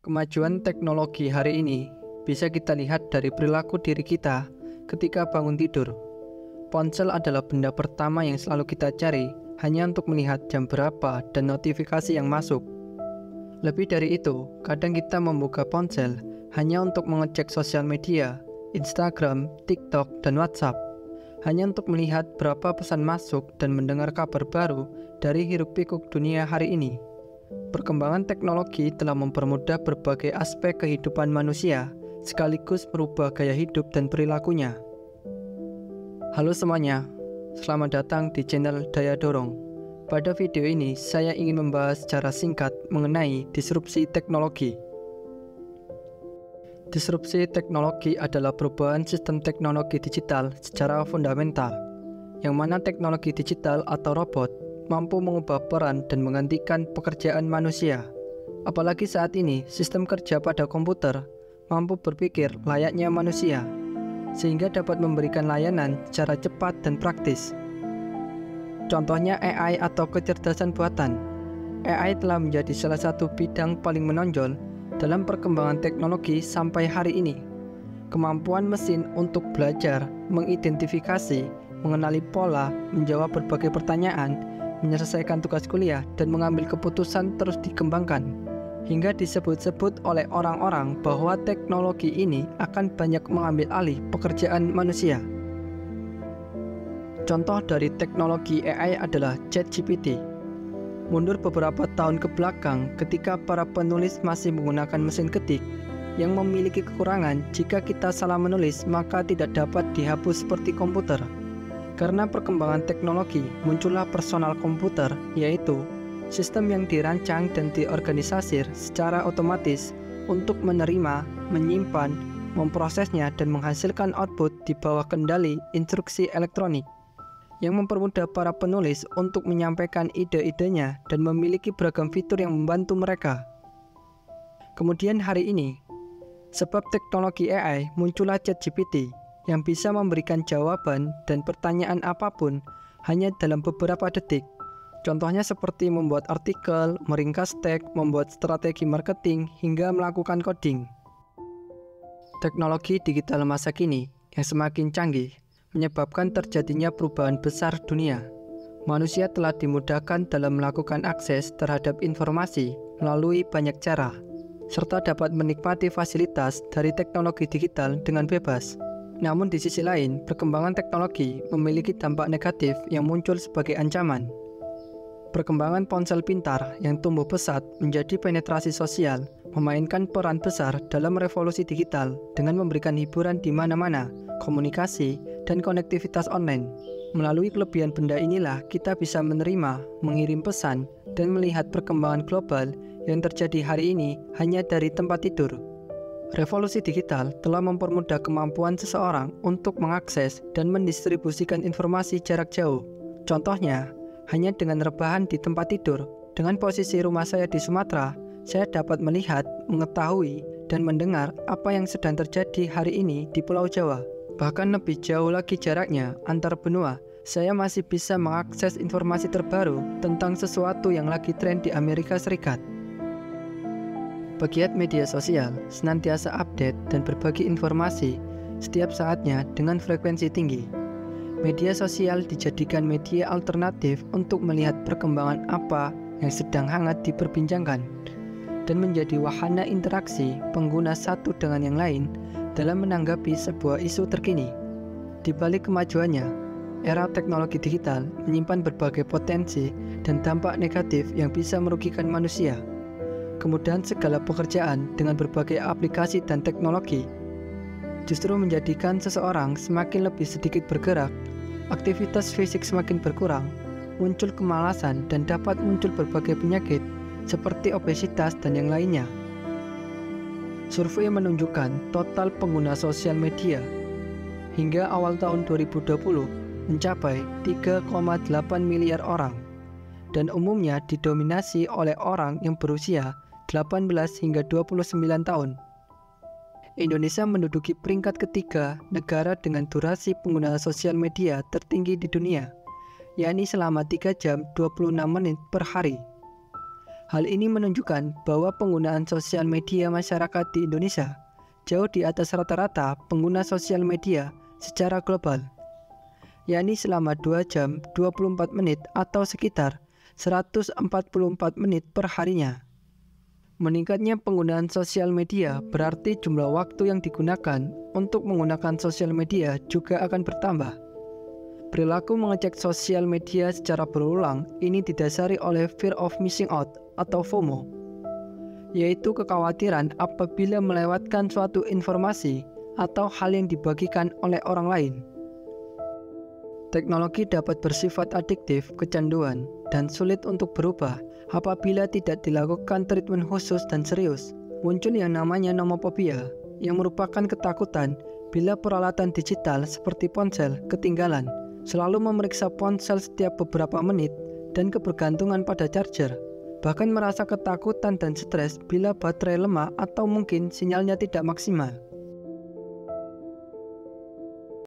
Kemajuan teknologi hari ini bisa kita lihat dari perilaku diri kita ketika bangun tidur. Ponsel adalah benda pertama yang selalu kita cari hanya untuk melihat jam berapa dan notifikasi yang masuk. Lebih dari itu, kadang kita membuka ponsel hanya untuk mengecek sosial media, Instagram, TikTok, dan WhatsApp. Hanya untuk melihat berapa pesan masuk dan mendengar kabar baru dari hiruk-pikuk dunia hari ini. Perkembangan teknologi telah mempermudah berbagai aspek kehidupan manusia, sekaligus merubah gaya hidup dan perilakunya. Halo semuanya, selamat datang di channel Daya Dorong. Pada video ini, saya ingin membahas secara singkat mengenai disrupsi teknologi. Disrupsi teknologi adalah perubahan sistem teknologi digital secara fundamental, yang mana teknologi digital atau robot mampu mengubah peran dan menggantikan pekerjaan manusia. Apalagi saat ini, sistem kerja pada komputer mampu berpikir layaknya manusia, sehingga dapat memberikan layanan secara cepat dan praktis. Contohnya AI atau kecerdasan buatan. AI telah menjadi salah satu bidang paling menonjol dalam perkembangan teknologi sampai hari ini. Kemampuan mesin untuk belajar, mengidentifikasi, mengenali pola, menjawab berbagai pertanyaan, menyelesaikan tugas kuliah, dan mengambil keputusan terus dikembangkan. Hingga disebut-sebut oleh orang-orang bahwa teknologi ini akan banyak mengambil alih pekerjaan manusia. Contoh dari teknologi AI adalah ChatGPT. Mundur beberapa tahun ke belakang ketika para penulis masih menggunakan mesin ketik yang memiliki kekurangan. Jika kita salah menulis, maka tidak dapat dihapus seperti komputer. Karena perkembangan teknologi, muncullah personal komputer, yaitu sistem yang dirancang dan diorganisasi secara otomatis untuk menerima, menyimpan, memprosesnya, dan menghasilkan output di bawah kendali instruksi elektronik, yang mempermudah para penulis untuk menyampaikan ide-idenya dan memiliki beragam fitur yang membantu mereka. Kemudian hari ini, sebab teknologi AI, muncullah ChatGPT yang bisa memberikan jawaban dan pertanyaan apapun hanya dalam beberapa detik. Contohnya seperti membuat artikel, meringkas teks, membuat strategi marketing, hingga melakukan coding. Teknologi digital masa kini yang semakin canggih menyebabkan terjadinya perubahan besar dunia. Manusia telah dimudahkan dalam melakukan akses terhadap informasi melalui banyak cara, serta dapat menikmati fasilitas dari teknologi digital dengan bebas. Namun di sisi lain, perkembangan teknologi memiliki dampak negatif yang muncul sebagai ancaman. Perkembangan ponsel pintar yang tumbuh pesat menjadi penetrasi sosial memainkan peran besar dalam revolusi digital dengan memberikan hiburan di mana-mana, komunikasi, dan konektivitas online. Melalui kelebihan benda inilah kita bisa menerima, mengirim pesan, dan melihat perkembangan global yang terjadi hari ini hanya dari tempat tidur. Revolusi digital telah mempermudah kemampuan seseorang untuk mengakses dan mendistribusikan informasi jarak jauh. Contohnya, hanya dengan rebahan di tempat tidur, dengan posisi rumah saya di Sumatera, saya dapat melihat, mengetahui, dan mendengar apa yang sedang terjadi hari ini di Pulau Jawa. Bahkan lebih jauh lagi jaraknya antar benua, saya masih bisa mengakses informasi terbaru tentang sesuatu yang lagi tren di Amerika Serikat. Pegiat media sosial senantiasa update dan berbagi informasi setiap saatnya dengan frekuensi tinggi. Media sosial dijadikan media alternatif untuk melihat perkembangan apa yang sedang hangat diperbincangkan, dan menjadi wahana interaksi pengguna satu dengan yang lain dalam menanggapi sebuah isu terkini. Di balik kemajuannya, era teknologi digital menyimpan berbagai potensi dan dampak negatif yang bisa merugikan manusia. Kemudahan segala pekerjaan dengan berbagai aplikasi dan teknologi justru menjadikan seseorang semakin lebih sedikit bergerak, aktivitas fisik semakin berkurang, muncul kemalasan, dan dapat muncul berbagai penyakit seperti obesitas dan yang lainnya. Survei menunjukkan total pengguna sosial media hingga awal tahun 2020 mencapai 3,8 miliar orang, dan umumnya didominasi oleh orang yang berusia 18 hingga 29 tahun. Indonesia menduduki peringkat ketiga negara dengan durasi pengguna sosial media tertinggi di dunia, yakni selama 3 jam 26 menit per hari. Hal ini menunjukkan bahwa penggunaan sosial media masyarakat di Indonesia jauh di atas rata-rata pengguna sosial media secara global, yakni selama 2 jam 24 menit atau sekitar 144 menit per harinya. Meningkatnya penggunaan sosial media berarti jumlah waktu yang digunakan untuk menggunakan sosial media juga akan bertambah. Perilaku mengecek sosial media secara berulang ini didasari oleh fear of missing out atau FOMO, yaitu kekhawatiran apabila melewatkan suatu informasi atau hal yang dibagikan oleh orang lain. Teknologi dapat bersifat adiktif, kecanduan, dan sulit untuk berubah apabila tidak dilakukan treatment khusus dan serius. Muncul yang namanya nomophobia, yang merupakan ketakutan bila peralatan digital seperti ponsel ketinggalan, selalu memeriksa ponsel setiap beberapa menit, dan kebergantungan pada charger. Bahkan merasa ketakutan dan stres bila baterai lemah atau mungkin sinyalnya tidak maksimal.